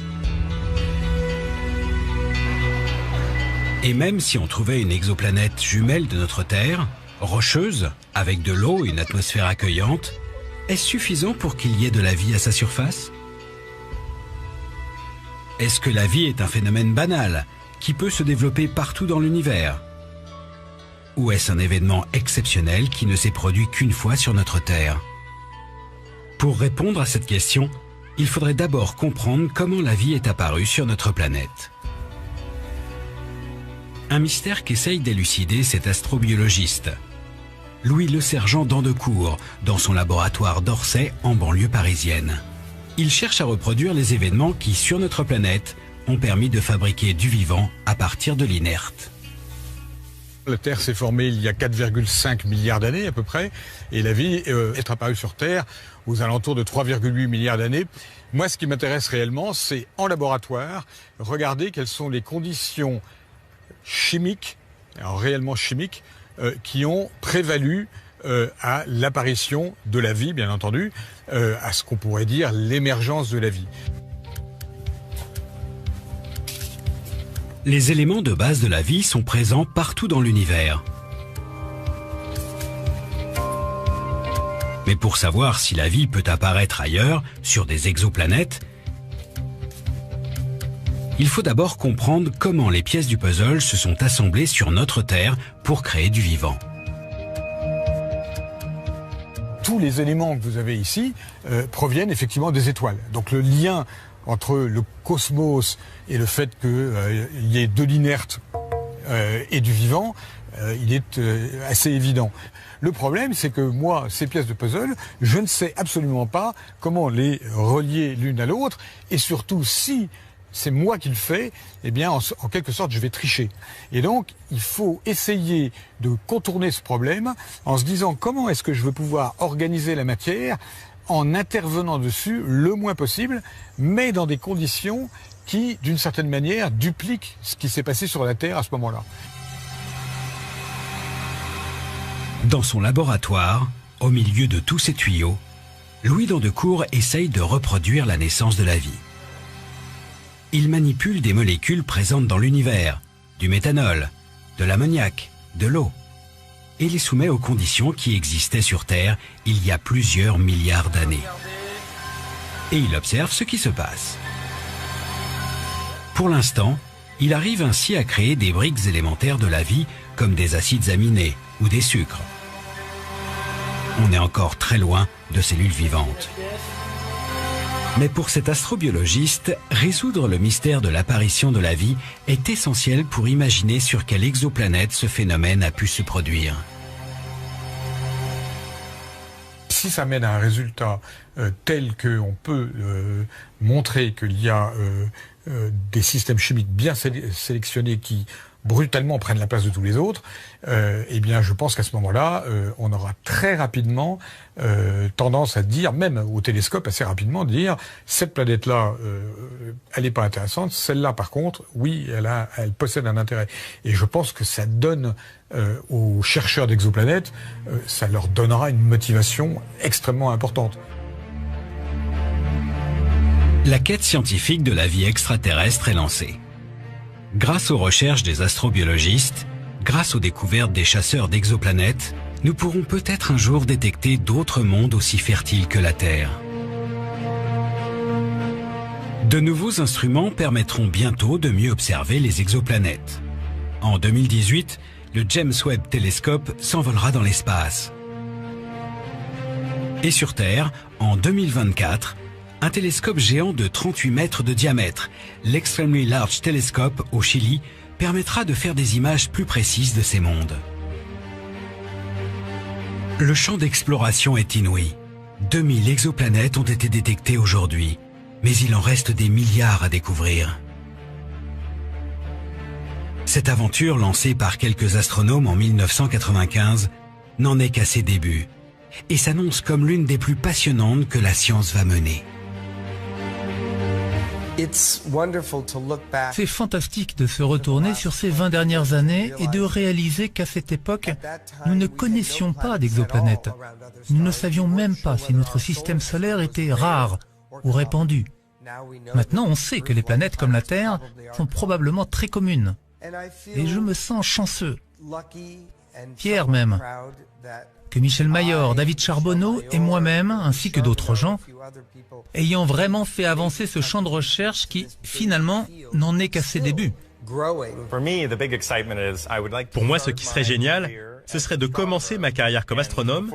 Et même si on trouvait une exoplanète jumelle de notre Terre, rocheuse, avec de l'eau et une atmosphère accueillante, est-ce suffisant pour qu'il y ait de la vie à sa surface? Est-ce que la vie est un phénomène banal qui peut se développer partout dans l'univers? Ou est-ce un événement exceptionnel qui ne s'est produit qu'une fois sur notre Terre? Pour répondre à cette question, il faudrait d'abord comprendre comment la vie est apparue sur notre planète. Un mystère qu'essaye d'élucider cet astrobiologiste, Louis Lesergent d'Andecourt, dans son laboratoire d'Orsay en banlieue parisienne. Il cherche à reproduire les événements qui, sur notre planète, ont permis de fabriquer du vivant à partir de l'inerte. La Terre s'est formée il y a 4,5 milliards d'années à peu près, et la vie est apparue sur Terre aux alentours de 3,8 milliards d'années. Moi, ce qui m'intéresse réellement, c'est en laboratoire, regarder quelles sont les conditions chimiques, alors réellement chimiques, qui ont prévalu à l'apparition de la vie, bien entendu, à ce qu'on pourrait dire l'émergence de la vie. Les éléments de base de la vie sont présents partout dans l'univers. Mais pour savoir si la vie peut apparaître ailleurs, sur des exoplanètes, il faut d'abord comprendre comment les pièces du puzzle se sont assemblées sur notre Terre pour créer du vivant. Tous les éléments que vous avez ici proviennent effectivement des étoiles. Donc le lien entre le cosmos et le fait qu'il y ait de l'inerte et du vivant, il est assez évident. Le problème, c'est que moi, ces pièces de puzzle, je ne sais absolument pas comment les relier l'une à l'autre, et surtout si c'est moi qui le fais, eh bien, en quelque sorte, je vais tricher. Et donc, il faut essayer de contourner ce problème en se disant comment est-ce que je veux pouvoir organiser la matière en intervenant dessus le moins possible, mais dans des conditions qui, d'une certaine manière, dupliquent ce qui s'est passé sur la Terre à ce moment-là. Dans son laboratoire, au milieu de tous ces tuyaux, Louis d'Andecourt essaye de reproduire la naissance de la vie. Il manipule des molécules présentes dans l'univers, du méthanol, de l'ammoniac, de l'eau, et les soumet aux conditions qui existaient sur Terre il y a plusieurs milliards d'années. Et il observe ce qui se passe. Pour l'instant, il arrive ainsi à créer des briques élémentaires de la vie comme des acides aminés ou des sucres. On est encore très loin de cellules vivantes. Mais pour cet astrobiologiste, résoudre le mystère de l'apparition de la vie est essentiel pour imaginer sur quelle exoplanète ce phénomène a pu se produire. Si ça mène à un résultat tel qu'on peut montrer qu'il y a des systèmes chimiques bien sélectionnés qui brutalement prennent la place de tous les autres, eh bien je pense qu'à ce moment-là, on aura très rapidement tendance à dire, même au télescope assez rapidement, dire cette planète-là, elle n'est pas intéressante, celle-là par contre, oui, elle possède un intérêt. Et je pense que ça donne aux chercheurs d'exoplanètes, ça leur donnera une motivation extrêmement importante. La quête scientifique de la vie extraterrestre est lancée. Grâce aux recherches des astrobiologistes, grâce aux découvertes des chasseurs d'exoplanètes, nous pourrons peut-être un jour détecter d'autres mondes aussi fertiles que la Terre. De nouveaux instruments permettront bientôt de mieux observer les exoplanètes. En 2018, le James Webb Telescope s'envolera dans l'espace. Et sur Terre, en 2024, un télescope géant de 38 mètres de diamètre, l'Extremely Large Telescope au Chili, permettra de faire des images plus précises de ces mondes. Le champ d'exploration est inouï. 2000 exoplanètes ont été détectées aujourd'hui, mais il en reste des milliards à découvrir. Cette aventure lancée par quelques astronomes en 1995 n'en est qu'à ses débuts et s'annonce comme l'une des plus passionnantes que la science va mener. C'est fantastique de se retourner sur ces 20 dernières années et de réaliser qu'à cette époque, nous ne connaissions pas d'exoplanètes. Nous ne savions même pas si notre système solaire était rare ou répandu. Maintenant, on sait que les planètes comme la Terre sont probablement très communes. Et je me sens chanceux, fier même, que Michel Mayor, David Charbonneau et moi-même, ainsi que d'autres gens, ayant vraiment fait avancer ce champ de recherche qui, finalement, n'en est qu'à ses débuts. Pour moi, ce qui serait génial, ce serait de commencer ma carrière comme astronome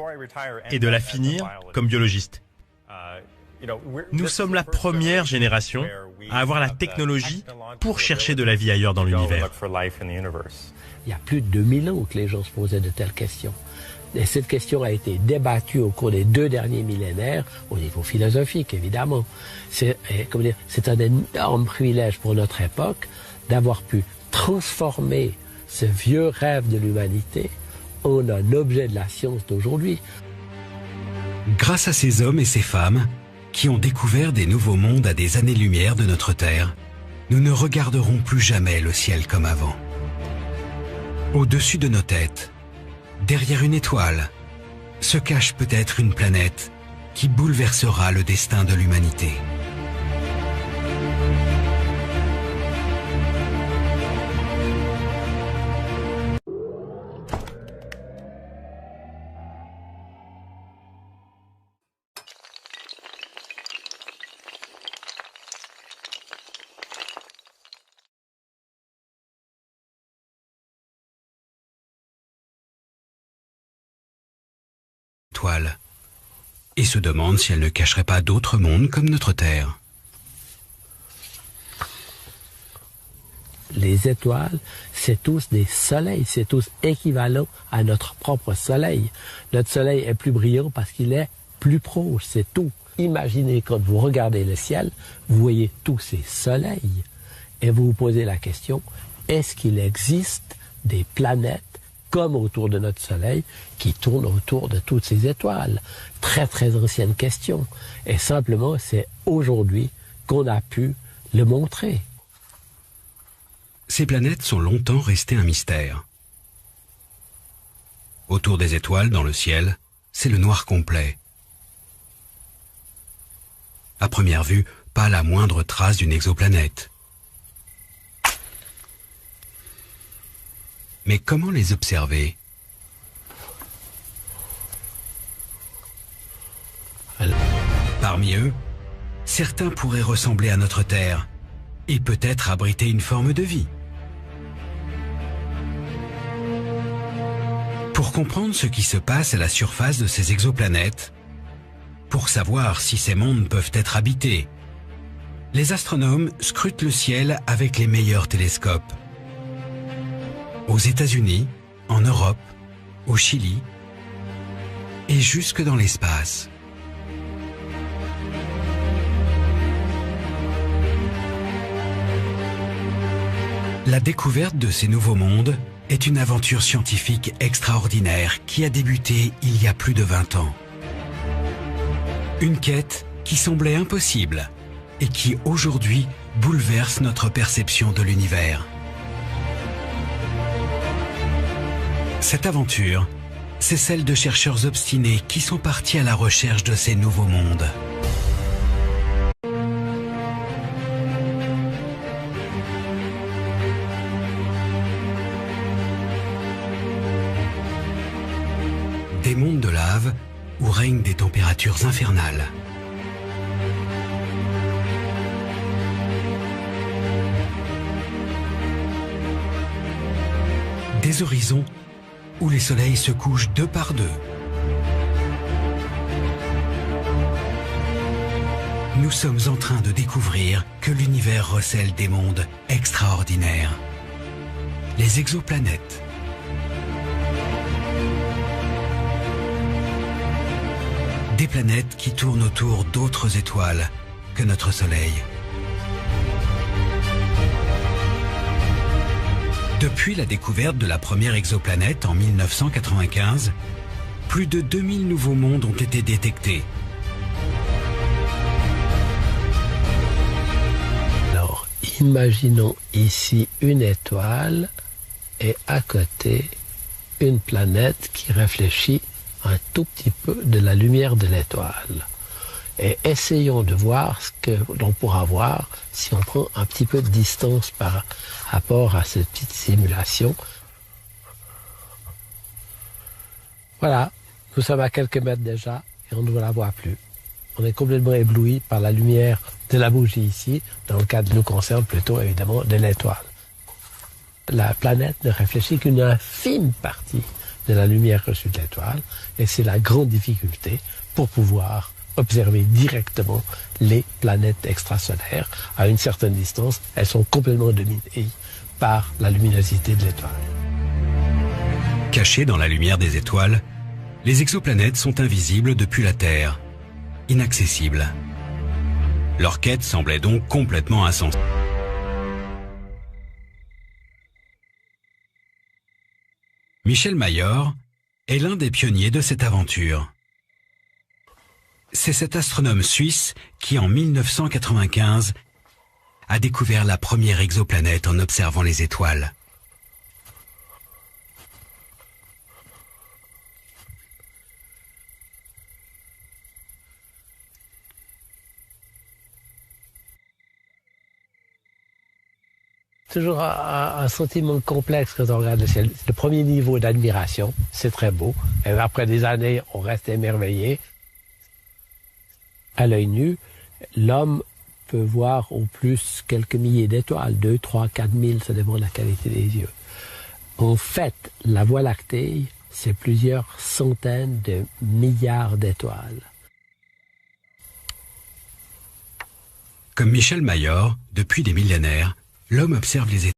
et de la finir comme biologiste. Nous sommes la première génération à avoir la technologie pour chercher de la vie ailleurs dans l'univers. Il y a plus de 2000 ans que les gens se posaient de telles questions. Et cette question a été débattue au cours des 2 derniers millénaires, au niveau philosophique, évidemment. C'est un énorme privilège pour notre époque d'avoir pu transformer ce vieux rêve de l'humanité en un objet de la science d'aujourd'hui. Grâce à ces hommes et ces femmes qui ont découvert des nouveaux mondes à des années-lumière de notre Terre, nous ne regarderons plus jamais le ciel comme avant. Au-dessus de nos têtes, derrière une étoile, se cache peut-être une planète qui bouleversera le destin de l'humanité. Et se demande si elle ne cacherait pas d'autres mondes comme notre Terre. Les étoiles, c'est tous des soleils, c'est tous équivalents à notre propre soleil. Notre soleil est plus brillant parce qu'il est plus proche, c'est tout. Imaginez quand vous regardez le ciel, vous voyez tous ces soleils et vous vous posez la question, est-ce qu'il existe des planètes comme autour de notre Soleil, qui tourne autour de toutes ces étoiles. Très très ancienne question. Et simplement, c'est aujourd'hui qu'on a pu le montrer. Ces planètes sont longtemps restées un mystère. Autour des étoiles, dans le ciel, c'est le noir complet. À première vue, pas la moindre trace d'une exoplanète. Mais comment les observer? Parmi eux, certains pourraient ressembler à notre Terre et peut-être abriter une forme de vie. Pour comprendre ce qui se passe à la surface de ces exoplanètes, pour savoir si ces mondes peuvent être habités, les astronomes scrutent le ciel avec les meilleurs télescopes. Aux États-Unis, en Europe, au Chili et jusque dans l'espace. La découverte de ces nouveaux mondes est une aventure scientifique extraordinaire qui a débuté il y a plus de 20 ans. Une quête qui semblait impossible et qui aujourd'hui bouleverse notre perception de l'univers. Cette aventure, c'est celle de chercheurs obstinés qui sont partis à la recherche de ces nouveaux mondes. Des mondes de lave où règnent des températures infernales. Des horizons où les soleils se couchent 2 par 2. Nous sommes en train de découvrir que l'univers recèle des mondes extraordinaires. Les exoplanètes. Des planètes qui tournent autour d'autres étoiles que notre Soleil. Depuis la découverte de la première exoplanète en 1995, plus de 2000 nouveaux mondes ont été détectés. Alors, imaginons ici une étoile et à côté une planète qui réfléchit un tout petit peu de la lumière de l'étoile. Et essayons de voir ce que l'on pourra voir si on prend un petit peu de distance par rapport à cette petite simulation. Voilà, nous sommes à quelques mètres déjà et on ne la voit plus. On est complètement ébloui par la lumière de la bougie ici, dans le cas qui nous concerne plutôt évidemment de l'étoile. La planète ne réfléchit qu'une infime partie de la lumière reçue de l'étoile, et c'est la grande difficulté pour pouvoir observer directement les planètes extrasolaires. À une certaine distance, elles sont complètement dominées par la luminosité de l'étoile. Cachées dans la lumière des étoiles, les exoplanètes sont invisibles depuis la Terre, inaccessibles. Leur quête semblait donc complètement insensée. Michel Mayor est l'un des pionniers de cette aventure. C'est cet astronome suisse qui, en 1995, a découvert la première exoplanète en observant les étoiles. Toujours un sentiment complexe quand on regarde le ciel. Le premier niveau d'admiration, c'est très beau. Et après des années, on reste émerveillé. À l'œil nu, l'homme peut voir au plus quelques milliers d'étoiles, 2, 3, 4 000, ça dépend de la qualité des yeux. En fait, la Voie lactée, c'est plusieurs centaines de milliards d'étoiles. Comme Michel Mayor, depuis des millénaires, l'homme observe les étoiles.